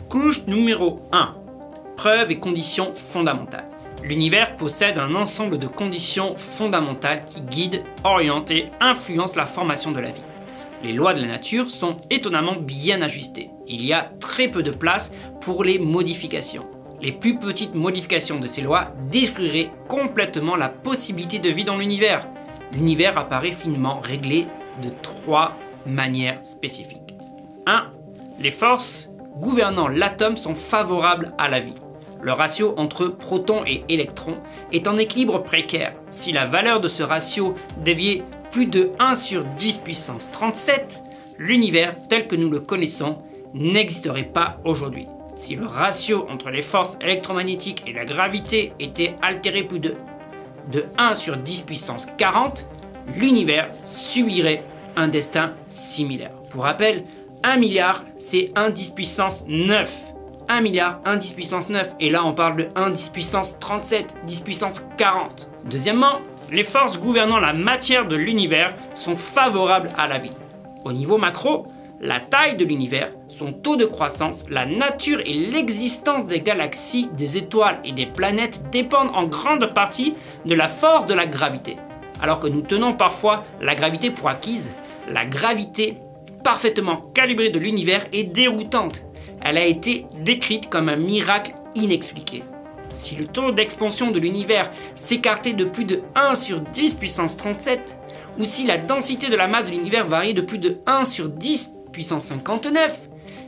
Couche numéro 1. Preuves et conditions fondamentales. L'univers possède un ensemble de conditions fondamentales qui guident, orientent et influencent la formation de la vie. Les lois de la nature sont étonnamment bien ajustées. Il y a très peu de place pour les modifications. Les plus petites modifications de ces lois détruiraient complètement la possibilité de vie dans l'univers. L'univers apparaît finement réglé de 3 manières spécifiques. 1. Les forces gouvernant l'atome sont favorables à la vie. Le ratio entre protons et électrons est en équilibre précaire. Si la valeur de ce ratio déviait plus de 1 sur 10 puissance 37, l'univers tel que nous le connaissons n'existerait pas aujourd'hui. Si le ratio entre les forces électromagnétiques et la gravité était altéré plus de 1 sur 10 puissance 40, l'univers subirait un destin similaire. Pour rappel, 1 milliard, c'est 1 10 puissance 9. 1 milliard, 1 10 puissance 9. Et là, on parle de 1 10 puissance 37, 10 puissance 40. Deuxièmement, les forces gouvernant la matière de l'univers sont favorables à la vie. Au niveau macro, la taille de l'univers, son taux de croissance, la nature et l'existence des galaxies, des étoiles et des planètes dépendent en grande partie de la force de la gravité. Alors que nous tenons parfois la gravité pour acquise, la gravité parfaitement calibrée de l'univers est déroutante. Elle a été décrite comme un miracle inexpliqué. Si le taux d'expansion de l'univers s'écartait de plus de 1 sur 10 puissance 37, ou si la densité de la masse de l'univers variait de plus de 1 sur 10 puissance 59,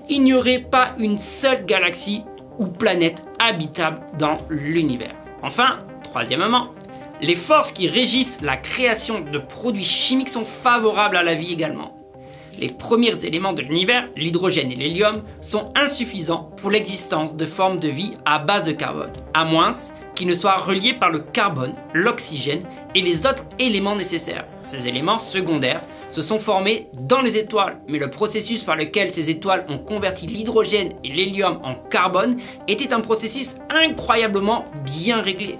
il n'y aurait pas une seule galaxie ou planète habitable dans l'univers. Enfin, troisièmement, les forces qui régissent la création de produits chimiques sont favorables à la vie également. Les premiers éléments de l'univers, l'hydrogène et l'hélium, sont insuffisants pour l'existence de formes de vie à base de carbone, à moins qu'ils ne soient reliés par le carbone, l'oxygène et les autres éléments nécessaires. Ces éléments secondaires se sont formés dans les étoiles, mais le processus par lequel ces étoiles ont converti l'hydrogène et l'hélium en carbone était un processus incroyablement bien réglé.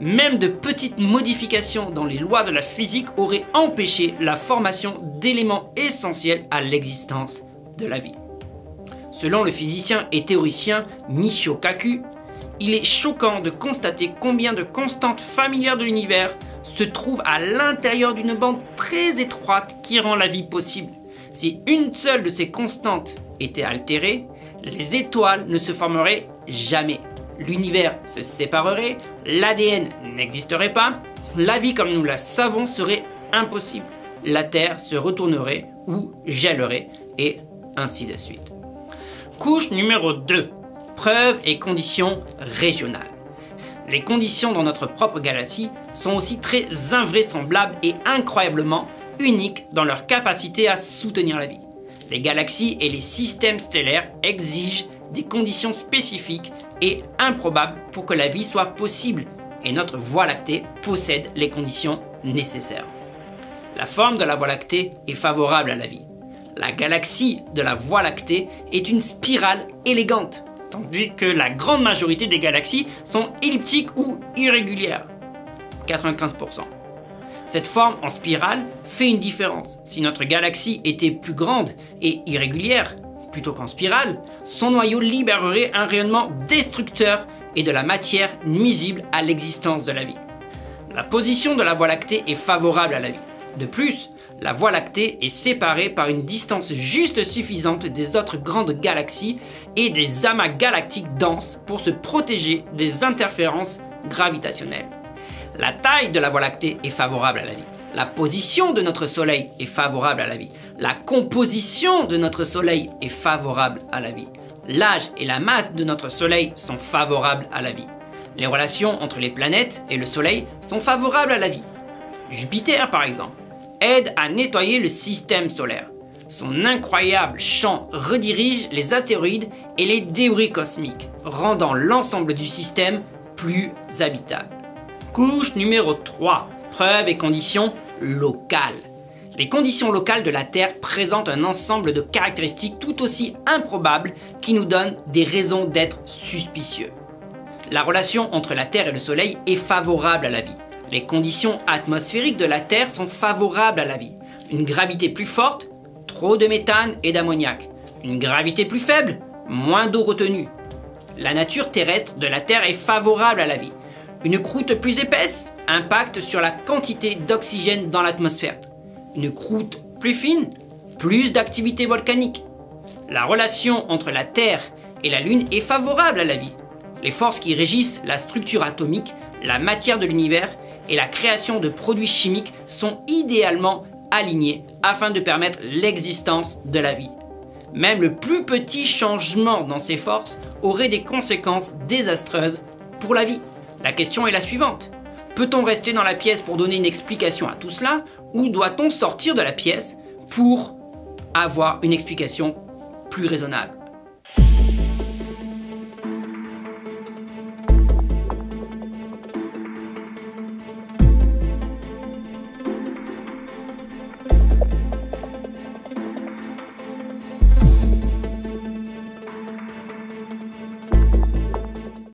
Même de petites modifications dans les lois de la physique auraient empêché la formation d'éléments essentiels à l'existence de la vie. Selon le physicien et théoricien Michio Kaku, il est choquant de constater combien de constantes familières de l'univers se trouvent à l'intérieur d'une bande très étroite qui rend la vie possible. Si une seule de ces constantes était altérée, les étoiles ne se formeraient jamais. L'univers se séparerait, l'ADN n'existerait pas, la vie comme nous la savons serait impossible. La Terre se retournerait ou gèlerait, et ainsi de suite. Couche numéro 2. Preuves et conditions régionales. Les conditions dans notre propre galaxie sont aussi très invraisemblables et incroyablement uniques dans leur capacité à soutenir la vie. Les galaxies et les systèmes stellaires exigent des conditions spécifiques et improbables pour que la vie soit possible, et notre Voie lactée possède les conditions nécessaires. La forme de la Voie lactée est favorable à la vie. La galaxie de la Voie lactée est une spirale élégante, tandis que la grande majorité des galaxies sont elliptiques ou irrégulières, 95%. Cette forme en spirale fait une différence. Si notre galaxie était plus grande et irrégulière, plutôt qu'en spirale, son noyau libérerait un rayonnement destructeur et de la matière nuisible à l'existence de la vie. La position de la Voie lactée est favorable à la vie. De plus, la Voie lactée est séparée par une distance juste suffisante des autres grandes galaxies et des amas galactiques denses pour se protéger des interférences gravitationnelles. La taille de la Voie lactée est favorable à la vie. La position de notre Soleil est favorable à la vie. La composition de notre Soleil est favorable à la vie. L'âge et la masse de notre Soleil sont favorables à la vie. Les relations entre les planètes et le Soleil sont favorables à la vie. Jupiter, par exemple, aide à nettoyer le système solaire. Son incroyable champ redirige les astéroïdes et les débris cosmiques, rendant l'ensemble du système plus habitable. Couche numéro 3. Preuves et conditions locales. Les conditions locales de la Terre présentent un ensemble de caractéristiques tout aussi improbables qui nous donnent des raisons d'être suspicieux. La relation entre la Terre et le Soleil est favorable à la vie. Les conditions atmosphériques de la Terre sont favorables à la vie. Une gravité plus forte, trop de méthane et d'ammoniac. Une gravité plus faible, moins d'eau retenue. La nature terrestre de la Terre est favorable à la vie. Une croûte plus épaisse impacte sur la quantité d'oxygène dans l'atmosphère. Une croûte plus fine, plus d'activité volcanique. La relation entre la Terre et la Lune est favorable à la vie. Les forces qui régissent la structure atomique, la matière de l'univers et la création de produits chimiques sont idéalement alignées afin de permettre l'existence de la vie. Même le plus petit changement dans ces forces aurait des conséquences désastreuses pour la vie. La question est la suivante. Peut-on rester dans la pièce pour donner une explication à tout cela, ou doit-on sortir de la pièce pour avoir une explication plus raisonnable ?